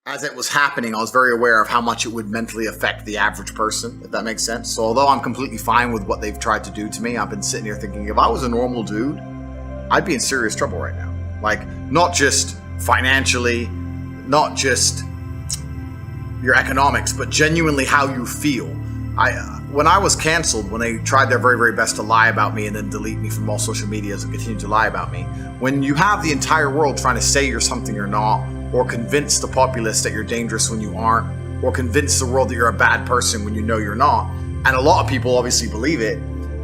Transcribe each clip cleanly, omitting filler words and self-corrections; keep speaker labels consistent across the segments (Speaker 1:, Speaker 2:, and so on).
Speaker 1: as it was happening, I was very aware of how much it would mentally affect the average person, if that makes sense. So although I'm completely fine with what they've tried to do to me, I've been sitting here thinking, if I was a normal dude, I'd be in serious trouble right now. Like, not just financially, not just your economics, but genuinely how you feel. When I was canceled, when they tried their very, very best to lie about me and then delete me from all social medias and continue to lie about me, when you have the entire world trying to say you're something you're not, or convince the populace that you're dangerous when you aren't, or convince the world that you're a bad person when you know you're not, and a lot of people obviously believe it,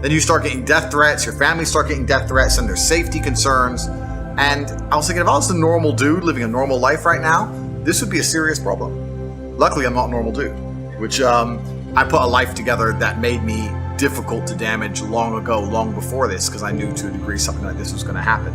Speaker 1: then you start getting death threats, your family start getting death threats, and there's safety concerns. And I was thinking, if I was a normal dude living a normal life right now, this would be a serious problem. Luckily, I'm not a normal dude, which I put a life together that made me difficult to damage long ago, long before this, because I knew to a degree something like this was going to happen.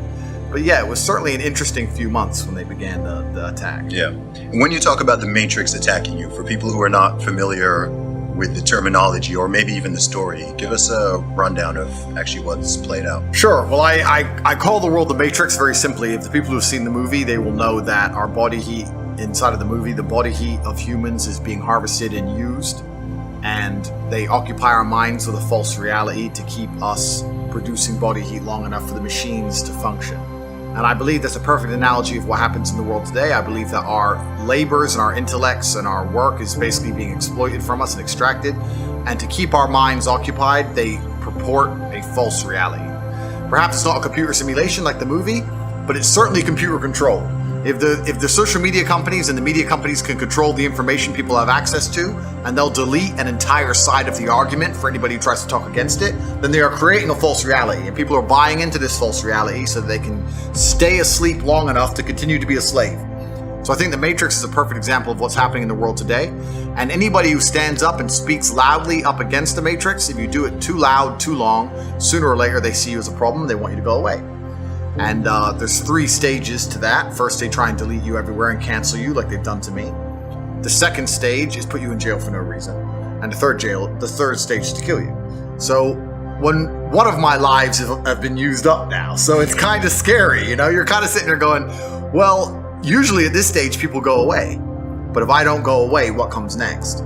Speaker 1: But yeah, it was certainly an interesting few months when they began the attack.
Speaker 2: Yeah. And when you talk about the Matrix attacking you, for people who are not familiar with the terminology or maybe even the story, give us a rundown of actually what's played out.
Speaker 1: Sure. Well, I call the world the Matrix very simply. If the people who have seen the movie, they will know that our body heat inside of the movie, the body heat of humans is being harvested and used. And they occupy our minds with a false reality to keep us producing body heat long enough for the machines to function. And I believe that's a perfect analogy of what happens in the world today. I believe that our labors and our intellects and our work is basically being exploited from us and extracted. And to keep our minds occupied, they purport a false reality. Perhaps it's not a computer simulation like the movie, but it's certainly computer control. If the social media companies and the media companies can control the information people have access to, and they'll delete an entire side of the argument for anybody who tries to talk against it, then they are creating a false reality. And people are buying into this false reality so that they can stay asleep long enough to continue to be a slave. So I think the Matrix is a perfect example of what's happening in the world today. And anybody who stands up and speaks loudly up against the Matrix, if you do it too loud, too long, sooner or later they see you as a problem, they want you to go away. And there's 3 stages to that. First, they try and delete you everywhere and cancel you like they've done to me. The second stage is put you in jail for no reason. And the third stage is to kill you. So when one of my lives have been used up now, so it's kind of scary, you know? You're kind of sitting there going, well, usually at this stage people go away. But if I don't go away, what comes next?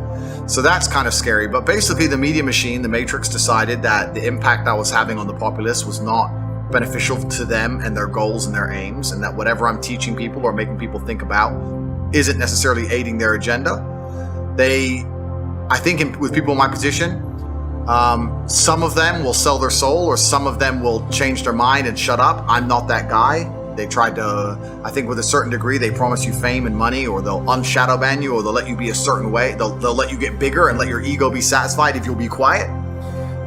Speaker 1: So that's kind of scary. But basically the media machine, the Matrix, decided that the impact I was having on the populace was not beneficial to them and their goals and their aims, and that whatever I'm teaching people or making people think about isn't necessarily aiding their agenda. I think with people in my position, some of them will sell their soul, or some of them will change their mind and shut up. I'm not that guy. They tried to, I think with a certain degree, they promise you fame and money, or they'll unshadow ban you, or they'll let you be a certain way. They'll let you get bigger and let your ego be satisfied if you'll be quiet.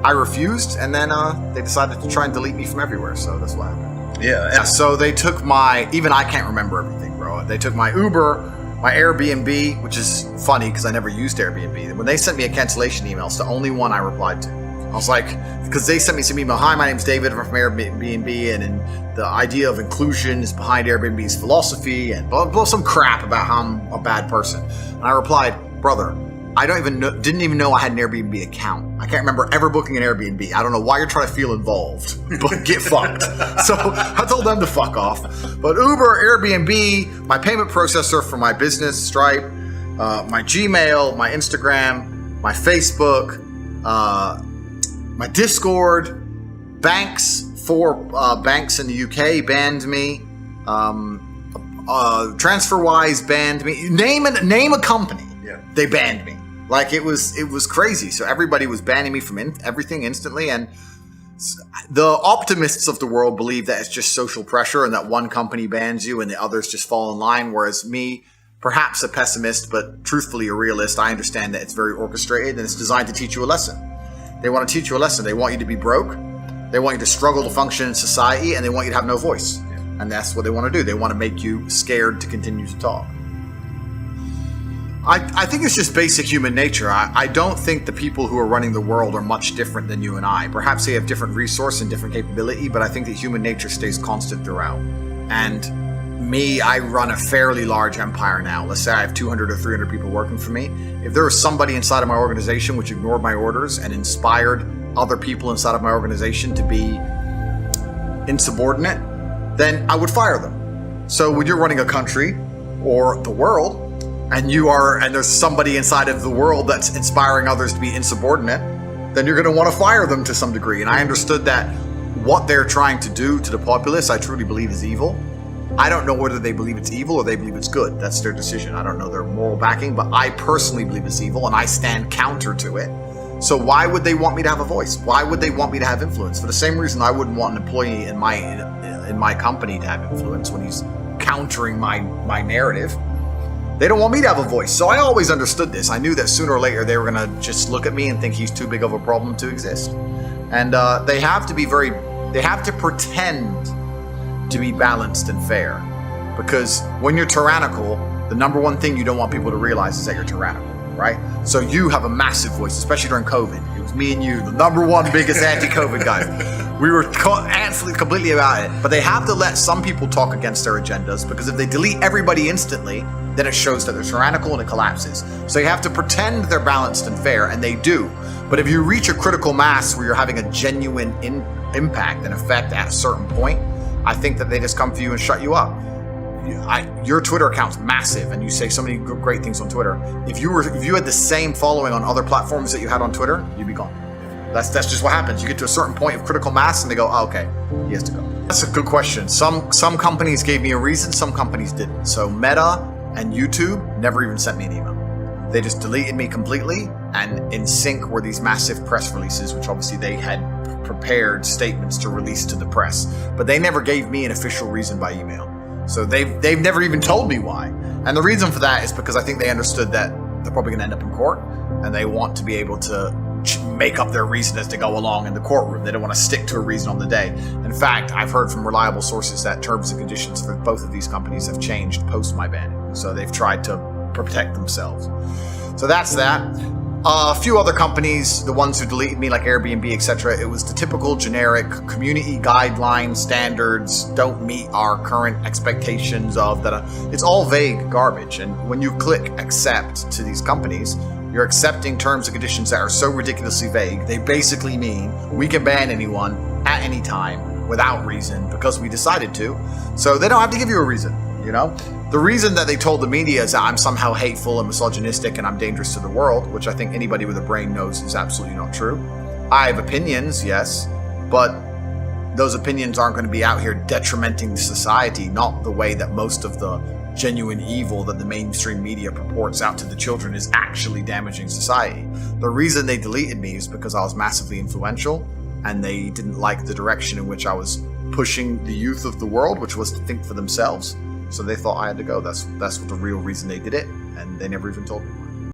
Speaker 1: I refused, and then they decided to try and delete me from everywhere, so that's what happened.
Speaker 2: Yeah.
Speaker 1: So they took even I can't remember everything, bro. They took my Uber, my Airbnb, which is funny because I never used Airbnb. When they sent me a cancellation email, it's the only one I replied to. I was like, because they sent me some email, hi, my name's David, I'm from Airbnb, and the idea of inclusion is behind Airbnb's philosophy, and blah, blah, some crap about how I'm a bad person. And I replied, brother, I didn't even know I had an Airbnb account. I can't remember ever booking an Airbnb. I don't know why you're trying to feel involved, but get fucked. So I told them to fuck off. But Uber, Airbnb, my payment processor for my business, Stripe, my Gmail, my Instagram, my Facebook, my Discord, banks, 4 banks in the UK banned me. TransferWise banned me. Name a company.
Speaker 2: Yeah.
Speaker 1: They banned me. Like it was crazy. So everybody was banning me from everything instantly. And the optimists of the world believe that it's just social pressure and that one company bans you and the others just fall in line. Whereas me, perhaps a pessimist, but truthfully a realist, I understand that it's very orchestrated and it's designed to teach you a lesson. They want to teach you a lesson. They want you to be broke. They want you to struggle to function in society, and they want you to have no voice. And that's what they want to do. They want to make you scared to continue to talk. I think it's just basic human nature. I don't think the people who are running the world are much different than you and I. Perhaps they have different resource and different capability, but I think that human nature stays constant throughout. And me, I run a fairly large empire now. Let's say I have 200 or 300 people working for me. If there was somebody inside of my organization which ignored my orders and inspired other people inside of my organization to be insubordinate, then I would fire them. So when you're running a country or the world, and there's somebody inside of the world that's inspiring others to be insubordinate, then you're going to want to fire them to some degree. And I understood that what they're trying to do to the populace, I truly believe is evil. I don't know whether they believe it's evil or they believe it's good. That's their decision. I don't know their moral backing, but I personally believe it's evil, and I stand counter to it. So why would they want me to have a voice? Why would they want me to have influence? For the same reason I wouldn't want an employee in my company to have influence when he's countering my narrative. They don't want me to have a voice. So I always understood this. I knew that sooner or later they were going to just look at me and think he's too big of a problem to exist. And they have to pretend to be balanced and fair. Because when you're tyrannical, the number one thing you don't want people to realize is that you're tyrannical, right? So you have a massive voice, especially during COVID. It was me and you, the number one biggest anti-COVID guys. We were absolutely completely about it. But they have to let some people talk against their agendas, because if they delete everybody instantly, then it shows that they're tyrannical and it collapses. So you have to pretend they're balanced and fair, and they do. But if you reach a critical mass where you're having a genuine impact and effect at a certain point, I think that they just come for you and shut you up. Your Twitter account's massive, and you say so many great things on Twitter. If you had the same following on other platforms that you had on Twitter, you'd be gone. That's just what happens. You get to a certain point of critical mass, and they go, oh, okay, he has to go. That's a good question. Some companies gave me a reason, some companies didn't. So Meta and YouTube never even sent me an email. They just deleted me completely, and in sync were these massive press releases, which obviously they had prepared statements to release to the press, but they never gave me an official reason by email. So they've never even told me why. And the reason for that is because I think they understood that they're probably going to end up in court, and they want to be able to make up their reason as they go along in the courtroom. They don't want to stick to a reason on the day. In fact, I've heard from reliable sources that terms and conditions for both of these companies have changed post my banning. So they've tried to protect themselves. So that's that. A few other companies, the ones who deleted me, like Airbnb, etc., it was the typical generic community guideline standards don't meet our current expectations of that. It's all vague garbage. And when you click accept to these companies, you're accepting terms and conditions that are so ridiculously vague. They basically mean we can ban anyone at any time without reason because we decided to. So they don't have to give you a reason, you know? The reason that they told the media is that I'm somehow hateful and misogynistic and I'm dangerous to the world, which I think anybody with a brain knows is absolutely not true. I have opinions, yes, but those opinions aren't going to be out here detrimenting society, not the way that most of the genuine evil that the mainstream media purports out to the children is actually damaging society. The reason they deleted me is because I was massively influential, and they didn't like the direction in which I was pushing the youth of the world, which was to think for themselves. So they thought I had to go. That's what the real reason they did it, and they never even told me why.